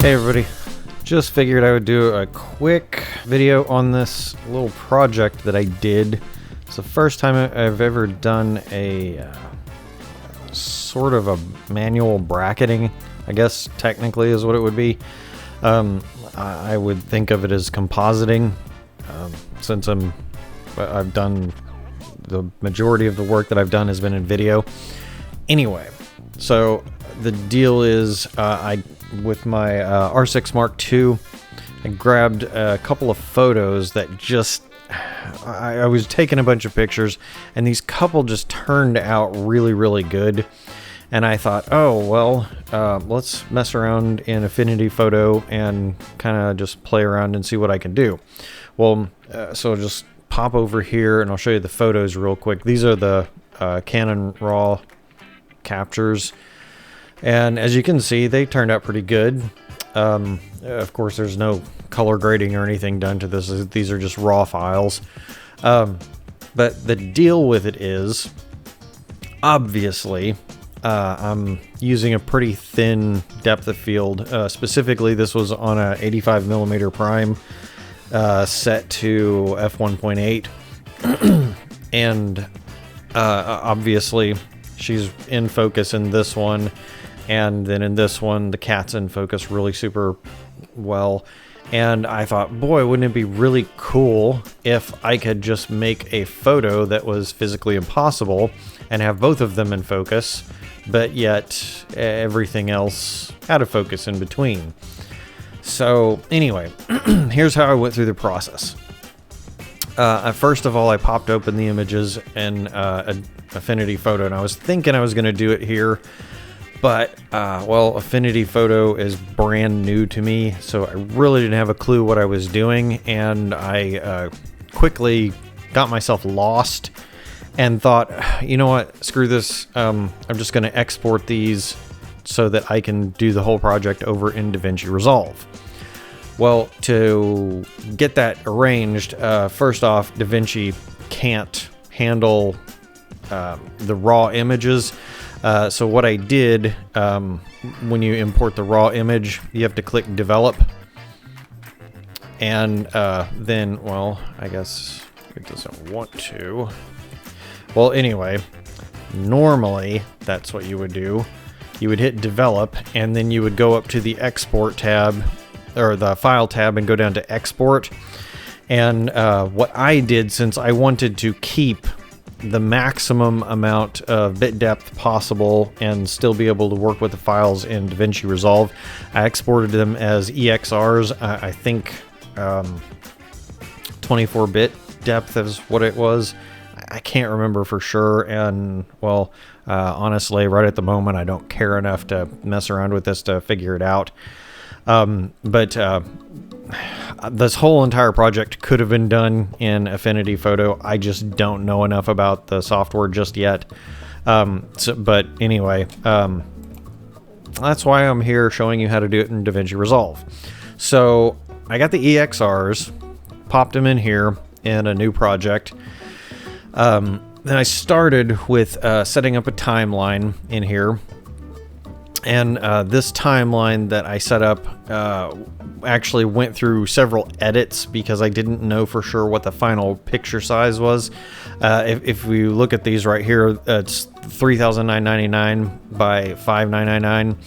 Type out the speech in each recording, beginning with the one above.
Hey everybody, just figured I would do a quick video on this little project that I did. It's the first time I've ever done a sort of a manual bracketing, I guess technically is what it would be. I would think of it as compositing, since I've done the majority of the work that I've done has been in video. Anyway, so the deal is with my R6 MarkII, I grabbed a couple of photos that just, I was taking a bunch of pictures, and these couple just turned out really good. And I thought, oh, well, let's mess around in Affinity Photo and kind of just play around and see what I can do. Well, so just pop over here and I'll show you the photos real quick. These are the Canon RAW captures. And as you can see, they turned out pretty good. Of course, there's no color grading or anything done to this. These are just raw files. But the deal with it is, obviously, I'm using a pretty thin depth of field. Specifically, this was on a 85mm prime set to f1.8. And obviously, she's in focus in this one. And then in this one, the cat's in focus really super well. And I thought, boy, wouldn't it be really cool if I could just make a photo that was physically impossible and have both of them in focus, but yet everything else out of focus in between. So anyway, here's how I went through the process. First of all, I popped open the images in Affinity Photo, and I was thinking I was going to do it here. But, well, Affinity Photo is brand new to me, so I really didn't have a clue what I was doing, and I quickly got myself lost and thought, you know what, screw this, I'm just going to export these so that I can do the whole project over in Davinci Resolve. Well, to get that arranged, first off, Davinci can't handle the raw images. So what I did, when you import the raw image, you have to click develop. And then, well, I guess it doesn't want to. Well, anyway, normally that's what you would do. You would hit develop, and then you would go up to the export tab, or the file tab, and go down to export. And what I did, since I wanted to keep the maximum amount of bit depth possible and still be able to work with the files in Davinci Resolve, I exported them as EXRs. I think 24-bit depth is what it was. I can't remember for sure, and well, honestly, right at the moment, I don't care enough to mess around with this to figure it out. This whole entire project could have been done in Affinity Photo. I just don't know enough about the software just yet. But anyway, that's why I'm here showing you how to do it in Davinci Resolve. So I got the EXRs, popped them in here in a new project. Then I started with setting up a timeline in here. And this timeline that I set up actually went through several edits because I didn't know for sure what the final picture size was. If we look at these right here, it's 3,999 by 5,999.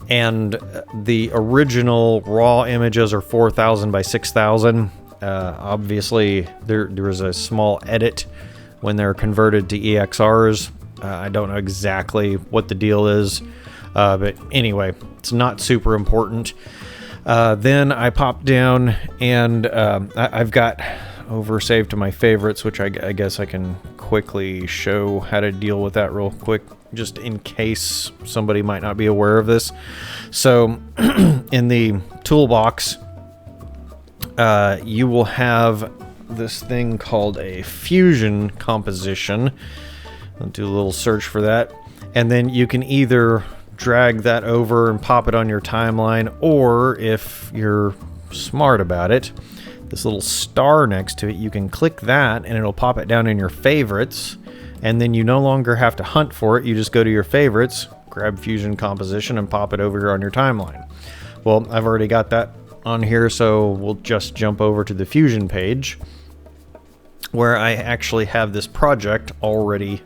And the original raw images are 4,000 by 6,000. Obviously, there was a small edit when they're converted to EXRs. I don't know exactly what the deal is. But anyway, it's not super important. Then I popped down, and I've got over saved to my favorites, which I guess I can quickly show how to deal with that real quick, just in case somebody might not be aware of this. So in the toolbox, you will have this thing called a fusion composition. I'll do a little search for that. And then you can either drag that over and pop it on your timeline, or if you're smart about it, this little star next to it, you can click that and it'll pop it down in your favorites, and then you no longer have to hunt for it. You just go to your favorites, grab fusion composition, and pop it over here on your timeline. Well, I've already got that on here, so we'll just jump over to the Fusion page, where I actually have this project already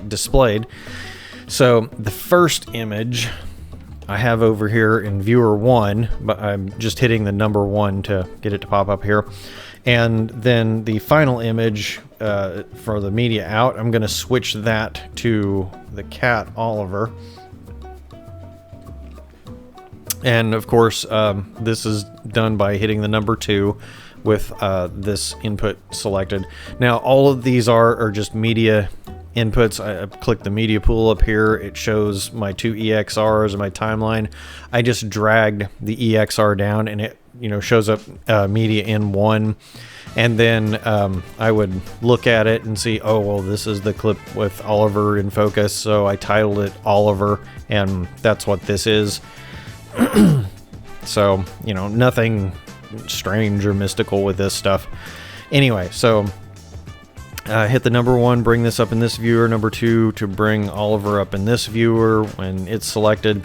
displayed. So the first image I have over here in viewer 1, but I'm just hitting the number 1 to get it to pop up here. And then the final image for the media out, I'm going to switch that to the cat Oliver. And of course, this is done by hitting the number 2 with this input selected. Now, all of these are just media inputs. I click the media pool up here. It shows my 2 EXRs and my timeline. I just dragged the EXR down, and it shows up media in 1. And then I would look at it and see, oh, well, this is the clip with Oliver in focus. So I titled it Oliver, and that's what this is. So, nothing strange or mystical with this stuff. Anyway, so hit the number 1, bring this up in this viewer, number 2 to bring Oliver up in this viewer when it's selected.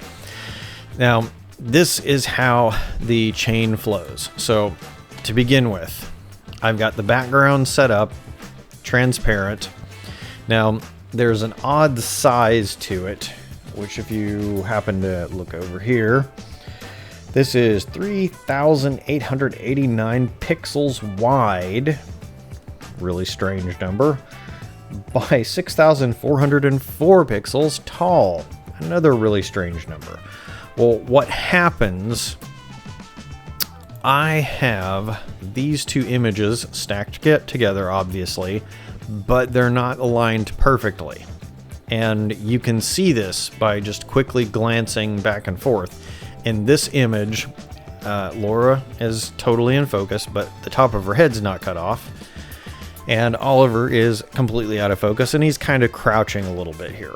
Now, this is how the chain flows. So to begin with, I've got the background set up, transparent. Now, there's an odd size to it, which if you happen to look over here, this is 3,889 pixels wide, really strange number, by 6,404 pixels tall, another really strange number. Well, what happens, I have these 2 images stacked together, obviously, but they're not aligned perfectly. And you can see this by just quickly glancing back and forth. In this image, Laura is totally in focus, but the top of her head's not cut off. And Oliver is completely out of focus, and he's kind of crouching a little bit here.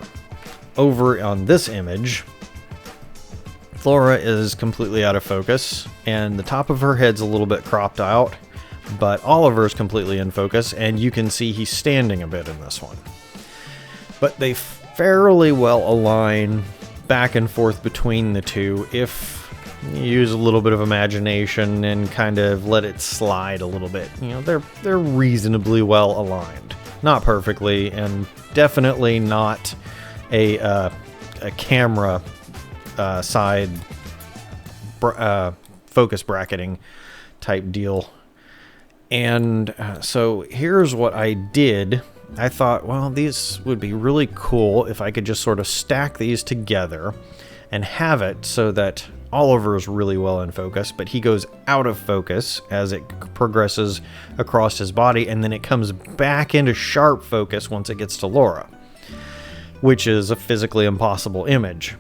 Over on this image, Laura is completely out of focus, and the top of her head's a little bit cropped out, but Oliver is completely in focus, and you can see he's standing a bit in this one. But they fairly well align back and forth between the two if you use a little bit of imagination and kind of let it slide a little bit. They're reasonably well aligned. Not perfectly, and definitely not a camera side focus bracketing type deal. And so here's what I did. I thought, well, these would be really cool if I could just sort of stack these together and have it so that Oliver is really well in focus, but he goes out of focus as it progresses across his body, and then it comes back into sharp focus once it gets to Laura, which is a physically impossible image.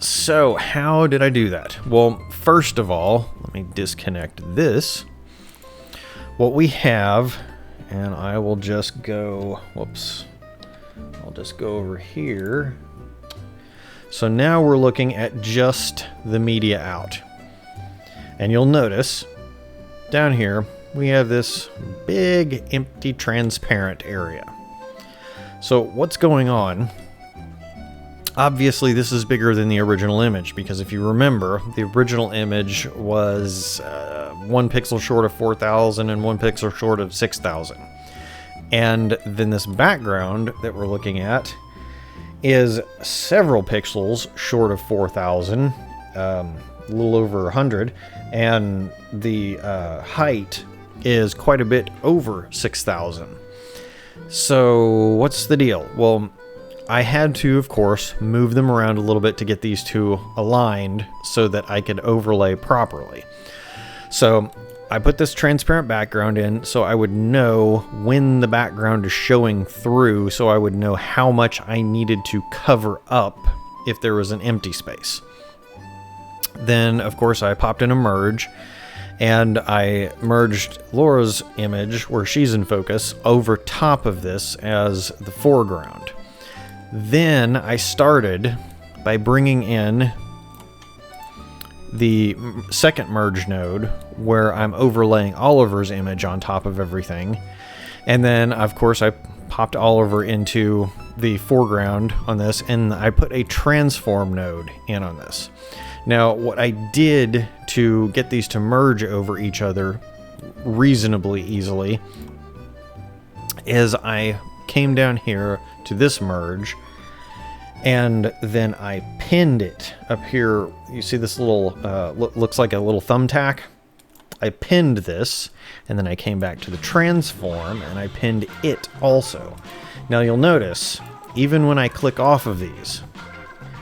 So how did I do that? Well, first of all, let me disconnect this. What we have, and I will just go, I'll just go over here. So now we're looking at just the media out. And you'll notice down here, we have this big empty transparent area. So what's going on? Obviously, this is bigger than the original image, because if you remember, the original image was 1 pixel short of 4,000 and 1 pixel short of 6,000. And then this background that we're looking at is several pixels short of 4,000, a little over 100, and the height is quite a bit over 6,000. So what's the deal? Well, I had to, of course, move them around a little bit to get these two aligned so that I could overlay properly. So I put this transparent background in so I would know when the background is showing through, so I would know how much I needed to cover up if there was an empty space. Then, of course, I popped in a merge, and I merged Laura's image, where she's in focus, over top of this as the foreground. Then I started by bringing in the second merge node, where I'm overlaying Oliver's image on top of everything. And then, of course, I popped Oliver into the foreground on this, and I put a transform node in on this. Now, what I did to get these to merge over each other reasonably easily is I came down here to this merge, and then I pinned it up here. You see this little, looks like a little thumbtack? I pinned this, and then I came back to the transform, and I pinned it also. Now you'll notice, even when I click off of these,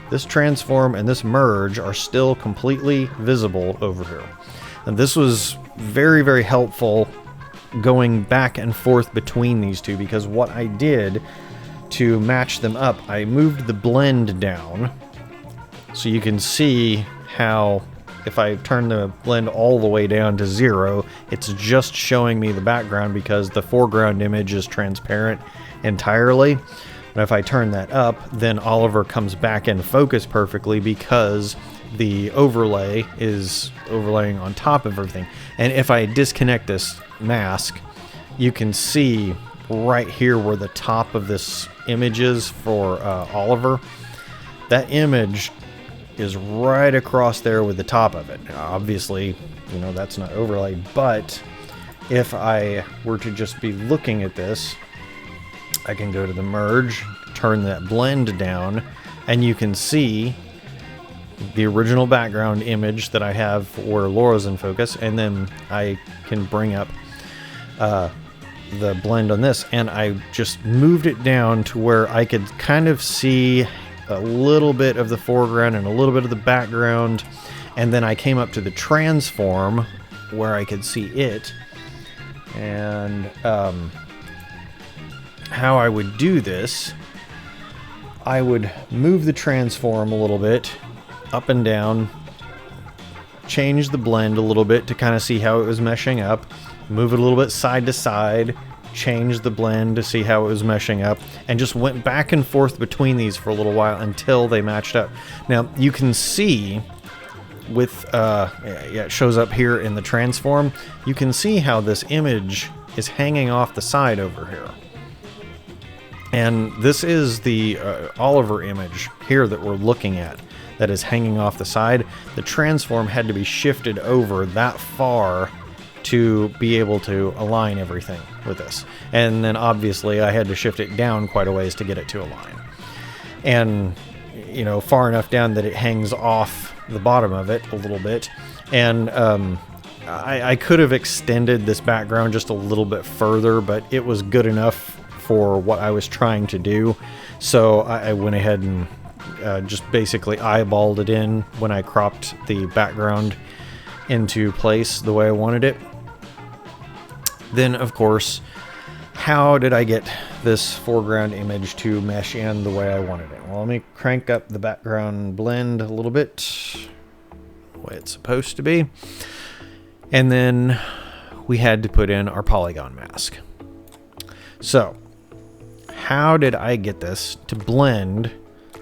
this transform and this merge are still completely visible over here. And this was very, very helpful going back and forth between these two, because what I did to match them up, I moved the blend down so you can see how if I turn the blend all the way down to 0, it's just showing me the background because the foreground image is transparent entirely. But if I turn that up, then Oliver comes back in focus perfectly because the overlay is overlaying on top of everything. And if I disconnect this mask, you can see right here where the top of this image is for Oliver. That image is right across there with the top of it. Now, obviously, you know, that's not overlaid, but if I were to just be looking at this, I can go to the merge, turn that blend down, and you can see the original background image that I have where Laura's in focus, and then I can bring up the blend on this, and I just moved it down to where I could kind of see a little bit of the foreground and a little bit of the background, and then I came up to the transform where I could see it. And how I would do this, I would move the transform a little bit up and down, change the blend a little bit to kind of see how it was meshing up, move it a little bit side to side, change the blend to see how it was meshing up, and just went back and forth between these for a little while until they matched up. Now you can see with it shows up here in the transform, you can see how this image is hanging off the side over here, and this is the Oliver image here that we're looking at that is hanging off the side. The transform had to be shifted over that far to be able to align everything with this. And then obviously I had to shift it down quite a ways to get it to align. And, you know, far enough down that it hangs off the bottom of it a little bit. And I could have extended this background just a little bit further, but it was good enough for what I was trying to do. So I went ahead and just basically eyeballed it in when I cropped the background into place the way I wanted it. Then, of course, how did I get this foreground image to mesh in the way I wanted it? Well, let me crank up the background blend a little bit, the way it's supposed to be. And then we had to put in our polygon mask. So, how did I get this to blend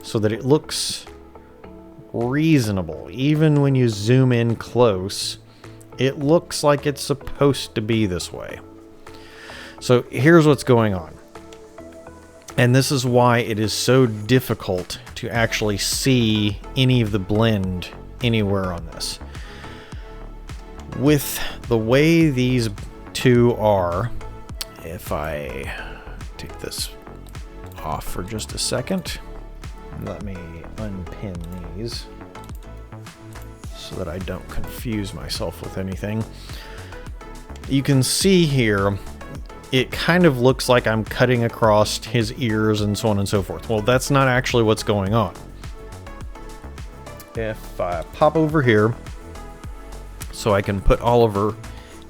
so that it looks reasonable? Even when you zoom in close, it looks like it's supposed to be this way. So here's what's going on. And this is why it is so difficult to actually see any of the blend anywhere on this. With the way these two are, if I take this off for just a second, let me unpin these so that I don't confuse myself with anything. You can see here, it kind of looks like I'm cutting across his ears and so on and so forth. Well, that's not actually what's going on. If I pop over here, so I can put Oliver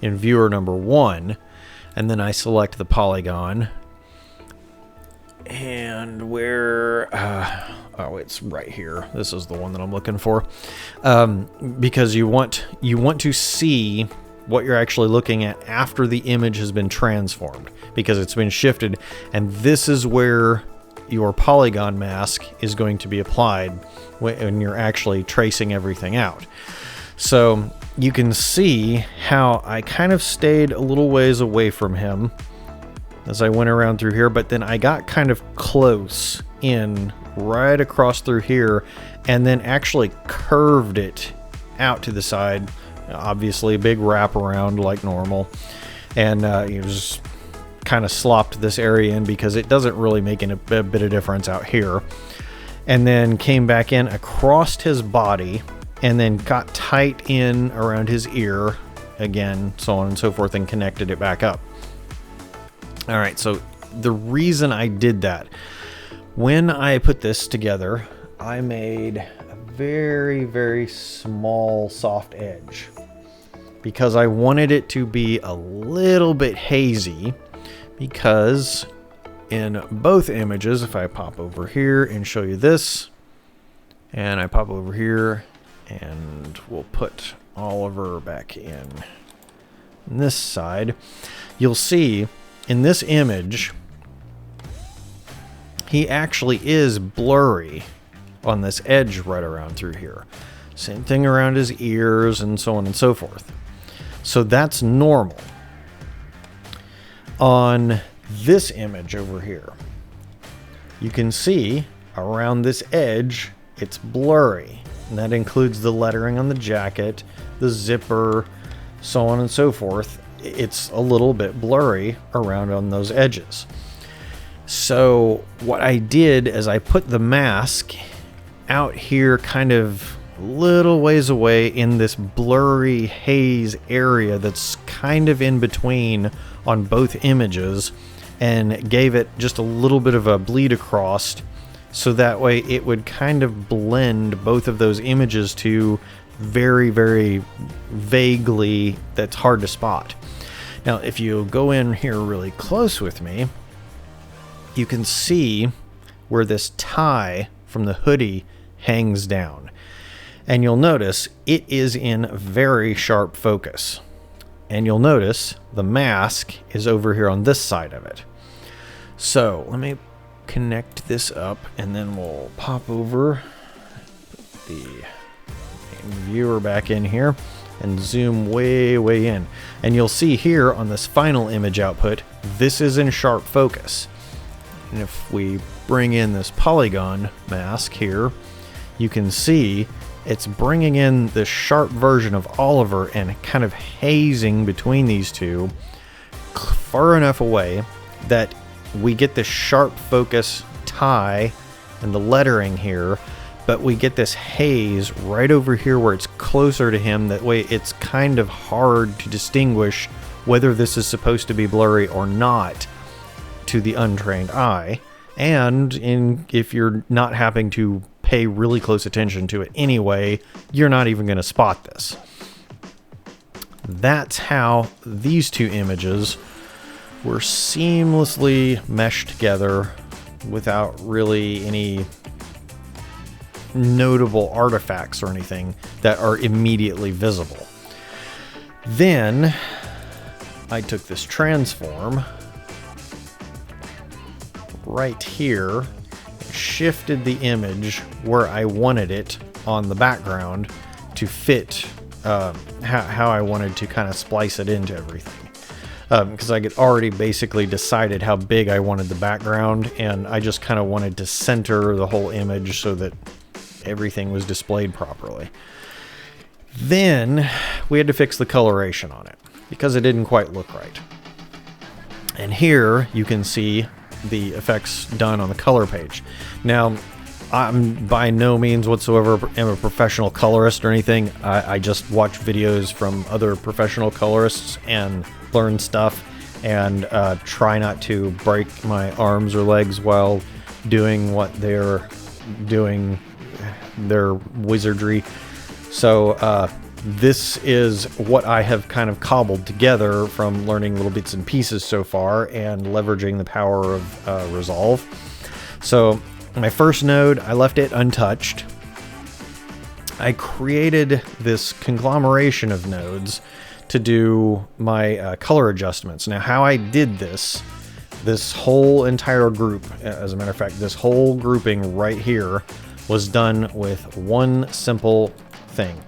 in viewer number 1, and then I select the polygon, and where oh, it's right here. This is the one that I'm looking for, because you want to see what you're actually looking at after the image has been transformed, because it's been shifted, and this is where your polygon mask is going to be applied when you're actually tracing everything out. So you can see how I kind of stayed a little ways away from him as I went around through here, but then I got kind of close in right across through here and then actually curved it out to the side. Obviously a big wraparound like normal, and it was kind of slopped this area in because it doesn't really make a bit of difference out here. And then came back in across his body and then got tight in around his ear again, so on and so forth, and connected it back up. All right, so the reason I did that, when I put this together, I made a very, very small soft edge because I wanted it to be a little bit hazy, because in both images, if I pop over here and show you this, and I pop over here, and we'll put Oliver back in this side, you'll see in this image, he actually is blurry on this edge right around through here. Same thing around his ears and so on and so forth. So that's normal. On this image over here, you can see around this edge, it's blurry. And that includes the lettering on the jacket, the zipper, so on and so forth. It's a little bit blurry around on those edges. So what I did is I put the mask out here kind of a little ways away in this blurry haze area that's kind of in between on both images, and gave it just a little bit of a bleed across, so that way it would kind of blend both of those images to very, very vaguely, that's hard to spot. Now, if you go in here really close with me, you can see where this tie from the hoodie hangs down. And you'll notice it is in very sharp focus. And you'll notice the mask is over here on this side of it. So let me connect this up, and then we'll pop over, put the viewer back in here, and zoom way, way in. And you'll see here on this final image output, this is in sharp focus. And if we bring in this polygon mask here, you can see it's bringing in this sharp version of Oliver and kind of hazing between these two far enough away that we get this sharp focus tie and the lettering here, but we get this haze right over here where it's closer to him. That way it's kind of hard to distinguish whether this is supposed to be blurry or not to the untrained eye. And if you're not having to pay really close attention to it anyway, you're not even going to spot this. That's how these two images were seamlessly meshed together without really any notable artifacts or anything that are immediately visible. Then I took this transform right here, shifted the image where I wanted it on the background to fit how I wanted to kind of splice it into everything. Because I had already basically decided how big I wanted the background, and I just kind of wanted to center the whole image so that everything was displayed properly. Then we had to fix the coloration on it because it didn't quite look right. And here you can see the effects done on the color page. Now, I'm by no means whatsoever am a professional colorist or anything. I just watch videos from other professional colorists and learn stuff, and try not to break my arms or legs while doing what they're doing, their wizardry. So this is what I have kind of cobbled together from learning little bits and pieces so far and leveraging the power of Resolve. So my first node, I left it untouched. I created this conglomeration of nodes to do my color adjustments. Now, how I did this whole entire group, as a matter of fact, this whole grouping right here was done with one simple thing.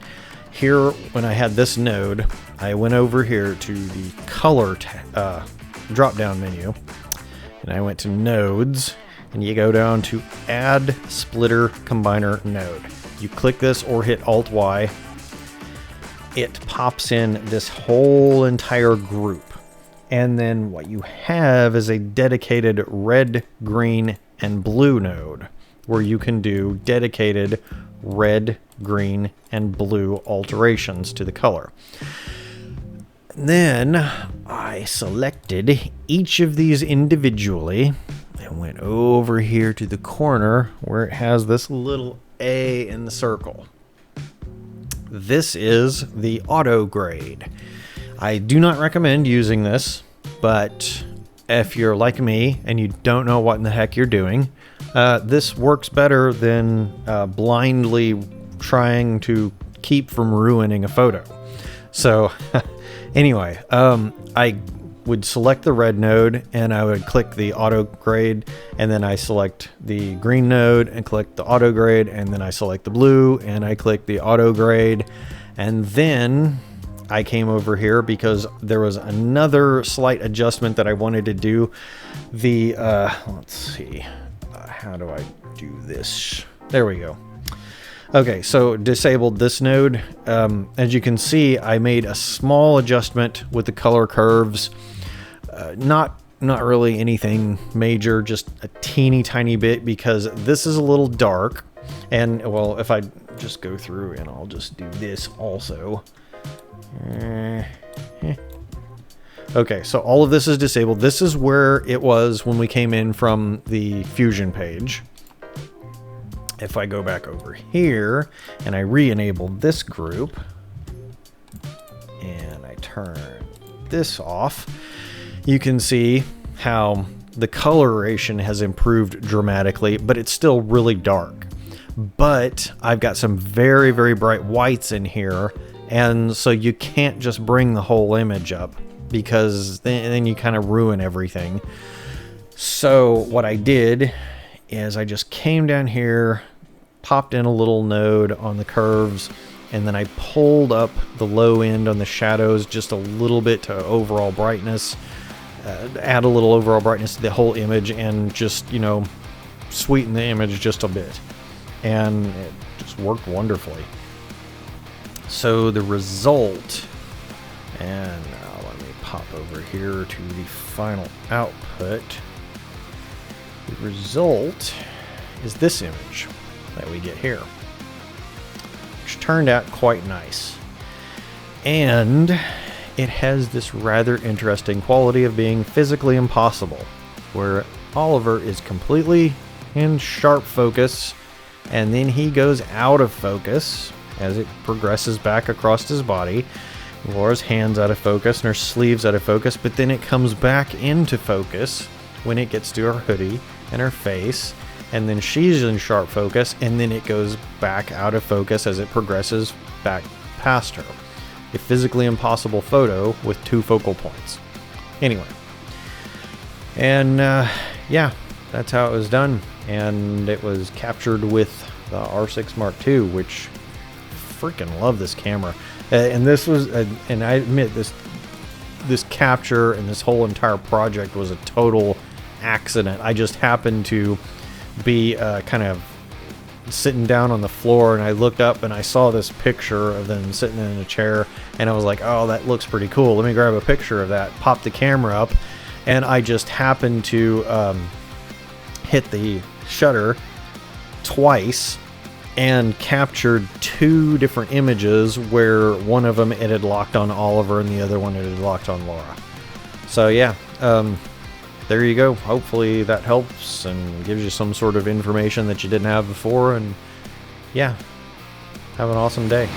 Here, when I had this node, I went over here to the color drop-down menu, and I went to nodes, and you go down to add splitter combiner node. You click this or hit Alt Y. It pops in this whole entire group. And then what you have is a dedicated red, green, and blue node where you can do dedicated red, green, and blue alterations to the color. Then I selected each of these individually and went over here to the corner where it has this little A in the circle. This is the auto grade. I do not recommend using this, but if you're like me and you don't know what in the heck you're doing, this works better than blindly trying to keep from ruining a photo. So anyway, I would select the red node and I would click the auto grade, and then I select the green node and click the auto grade, and then I select the blue and I click the auto grade, and then I came over here because there was another slight adjustment that I wanted to do. The let's see, how do I do this? There we go. Okay, so disabled this node. As you can see, I made a small adjustment with the color curves. Not really anything major, just a teeny tiny bit, because this is a little dark. And well, if I just go through and I'll just do this also. Okay, so all of this is disabled. This is where it was when we came in from the Fusion page. If I go back over here and I re-enable this group and I turn this off, you can see how the coloration has improved dramatically, but it's still really dark. But I've got some very, very bright whites in here, and so you can't just bring the whole image up, because then you kind of ruin everything. So what I did is I just came down here, popped in a little node on the curves, and then I pulled up the low end on the shadows just a little bit to overall brightness, add a little overall brightness to the whole image, and just, you know, sweeten the image just a bit. And it just worked wonderfully. So the result, and now let me pop over here to the final output. The result is this image that we get here, which turned out quite nice. And it has this rather interesting quality of being physically impossible, where Oliver is completely in sharp focus, and then he goes out of focus as it progresses back across his body. Laura's hand's out of focus and her sleeve's out of focus, but then it comes back into focus when it gets to her hoodie and her face, and then she's in sharp focus, and then it goes back out of focus as it progresses back past her. A physically impossible photo with 2 focal points. Anyway, and yeah, that's how it was done, and it was captured with the R6 Mark II, which freaking love this camera. And this was, and I admit this capture and this whole entire project was a total accident. I just happened to be kind of sitting down on the floor, and I looked up and I saw this picture of them sitting in a chair, and I was like, oh, that looks pretty cool. Let me grab a picture of that. Pop the camera up, and I just happened to hit the shutter twice and captured 2 different images where one of them it had locked on Oliver and the other one it had locked on Laura. So yeah, there you go. Hopefully that helps and gives you some sort of information that you didn't have before, and yeah, have an awesome day.